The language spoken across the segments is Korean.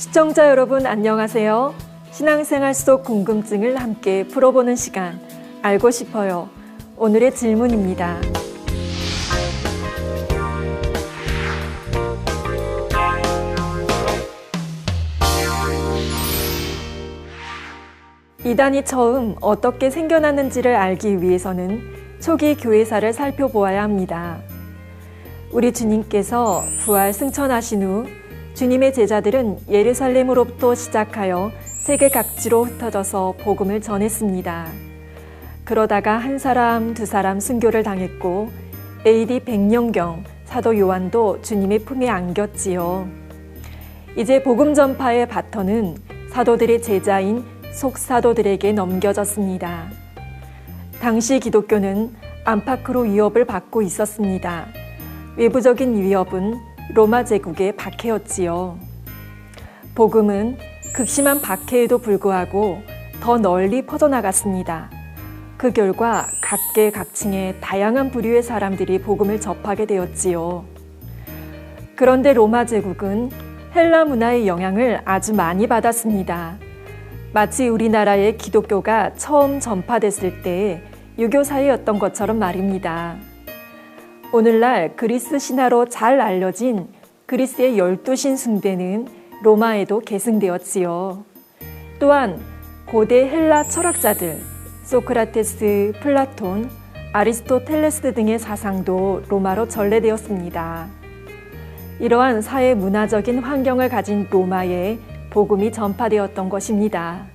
시청자 여러분 안녕하세요. 신앙생활 속 궁금증을 함께 풀어보는 시간, 알고 싶어요. 오늘의 질문입니다. 이단이 처음 어떻게 생겨났는지를 알기 위해서는 초기 교회사를 살펴보아야 합니다. 우리 주님께서 부활 승천하신 후 주님의 제자들은 예루살렘으로부터 시작하여 세계 각지로 흩어져서 복음을 전했습니다. 그러다가 한 사람, 두 사람 순교를 당했고 AD 100년경 사도 요한도 주님의 품에 안겼지요. 이제 복음 전파의 바톤은 사도들의 제자인 속사도들에게 넘겨졌습니다. 당시 기독교는 안팎으로 위협을 받고 있었습니다. 외부적인 위협은 로마 제국의 박해였지요. 복음은 극심한 박해에도 불구하고 더 널리 퍼져나갔습니다. 그 결과 각계각층의 다양한 부류의 사람들이 복음을 접하게 되었지요. 그런데 로마 제국은 헬라 문화의 영향을 아주 많이 받았습니다. 마치 우리나라의 기독교가 처음 전파됐을 때 유교 사회였던 것처럼 말입니다. 오늘날 그리스 신화로 잘 알려진 그리스의 12신 숭배는 로마에도 계승되었지요. 또한 고대 헬라 철학자들 소크라테스, 플라톤, 아리스토텔레스 등의 사상도 로마로 전래되었습니다. 이러한 사회 문화적인 환경을 가진 로마에 복음이 전파되었던 것입니다.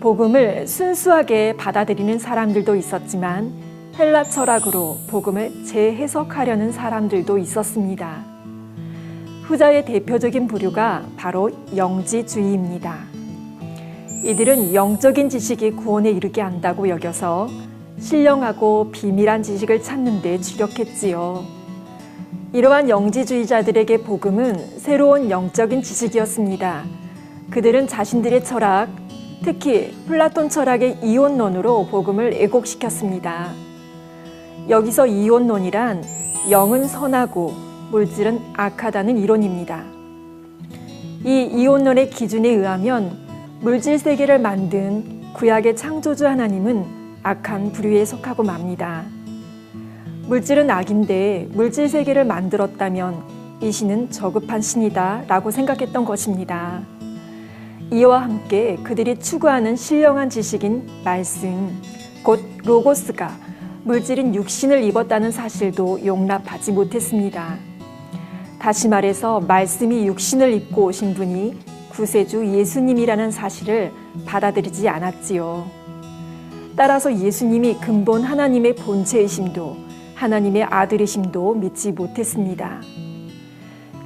복음을 순수하게 받아들이는 사람들도 있었지만 헬라 철학으로 복음을 재해석하려는 사람들도 있었습니다. 후자의 대표적인 부류가 바로 영지주의입니다. 이들은 영적인 지식이 구원에 이르게 한다고 여겨서 신령하고 비밀한 지식을 찾는 데 주력했지요. 이러한 영지주의자들에게 복음은 새로운 영적인 지식이었습니다. 그들은 자신들의 철학, 특히 플라톤 철학의 이원론으로 복음을 왜곡시켰습니다. 여기서 이원론이란 영은 선하고 물질은 악하다는 이론입니다. 이 이원론의 기준에 의하면 물질 세계를 만든 구약의 창조주 하나님은 악한 부류에 속하고 맙니다. 물질은 악인데 물질 세계를 만들었다면 이 신은 저급한 신이다 라고 생각했던 것입니다. 이와 함께 그들이 추구하는 신령한 지식인 말씀, 곧 로고스가 물질인 육신을 입었다는 사실도 용납하지 못했습니다. 다시 말해서 말씀이 육신을 입고 오신 분이 구세주 예수님이라는 사실을 받아들이지 않았지요. 따라서 예수님이 근본 하나님의 본체이심도 하나님의 아들이심도 믿지 못했습니다.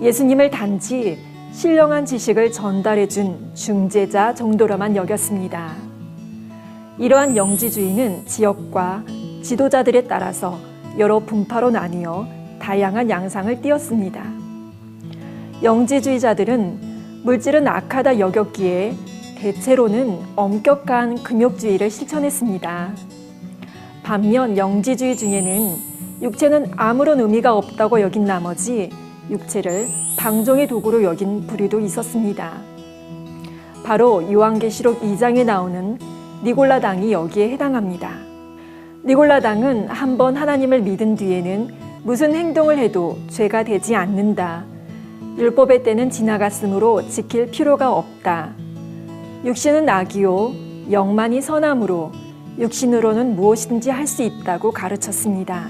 예수님을 단지 신령한 지식을 전달해준 중재자 정도로만 여겼습니다. 이러한 영지주의는 지역과 지도자들에 따라서 여러 분파로 나뉘어 다양한 양상을 띠었습니다. 영지주의자들은 물질은 악하다 여겼기에 대체로는 엄격한 금욕주의를 실천했습니다. 반면 영지주의 중에는 육체는 아무런 의미가 없다고 여긴 나머지 육체를 방종의 도구로 여긴 부류도 있었습니다. 바로 요한계시록 2장에 나오는 니골라당이 여기에 해당합니다. 니골라당은 한번 하나님을 믿은 뒤에는 무슨 행동을 해도 죄가 되지 않는다. 율법의 때는 지나갔으므로 지킬 필요가 없다. 육신은 악이요 영만이 선함으로 육신으로는 무엇이든지 할 수 있다고 가르쳤습니다.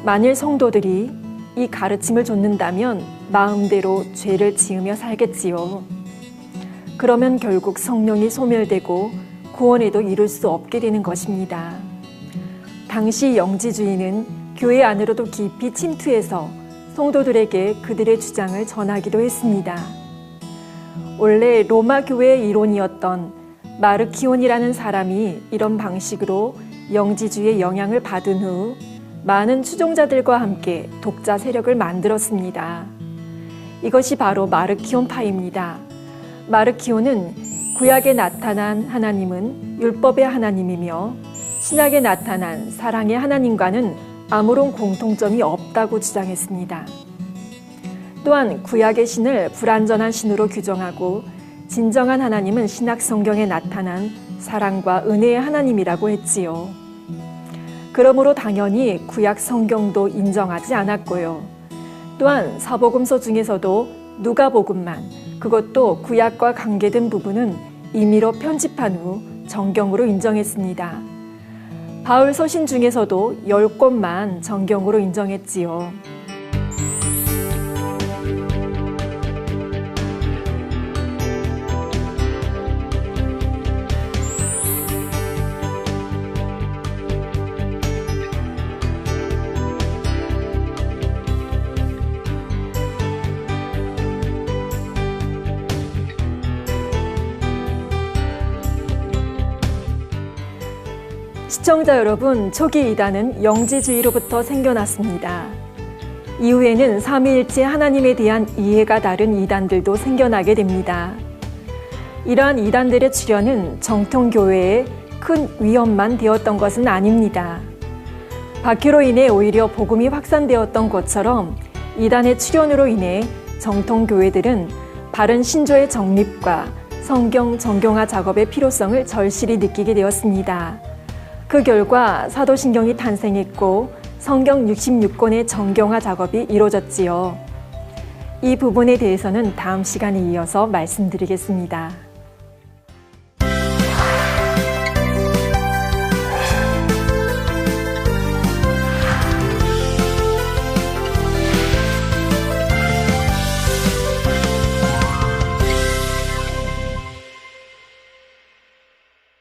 만일 성도들이 이 가르침을 좇는다면 마음대로 죄를 지으며 살겠지요. 그러면 결국 성령이 소멸되고 구원에도 이룰 수 없게 되는 것입니다. 당시 영지주의는 교회 안으로도 깊이 침투해서 성도들에게 그들의 주장을 전하기도 했습니다. 원래 로마 교회의 이론이었던 마르키온이라는 사람이 이런 방식으로 영지주의의 영향을 받은 후 많은 추종자들과 함께 독자 세력을 만들었습니다. 이것이 바로 마르키온파입니다. 마르키온은 구약에 나타난 하나님은 율법의 하나님이며 신약에 나타난 사랑의 하나님과는 아무런 공통점이 없다고 주장했습니다. 또한 구약의 신을 불완전한 신으로 규정하고 진정한 하나님은 신약 성경에 나타난 사랑과 은혜의 하나님이라고 했지요. 그러므로 당연히 구약 성경도 인정하지 않았고요. 또한 사복음서 중에서도 누가복음만, 그것도 구약과 관계된 부분은 임의로 편집한 후 정경으로 인정했습니다. 바울 서신 중에서도 10권만 정경으로 인정했지요. 시청자 여러분, 초기 이단은 영지주의로부터 생겨났습니다. 이후에는 삼위일체 하나님에 대한 이해가 다른 이단들도 생겨나게 됩니다. 이러한 이단들의 출현은 정통교회에 큰 위험만 되었던 것은 아닙니다. 박해로 인해 오히려 복음이 확산되었던 것처럼 이단의 출현으로 인해 정통교회들은 바른 신조의 정립과 성경 정경화 작업의 필요성을 절실히 느끼게 되었습니다. 그 결과 사도신경이 탄생했고 성경 66권의 정경화 작업이 이루어졌지요. 이 부분에 대해서는 다음 시간에 이어서 말씀드리겠습니다.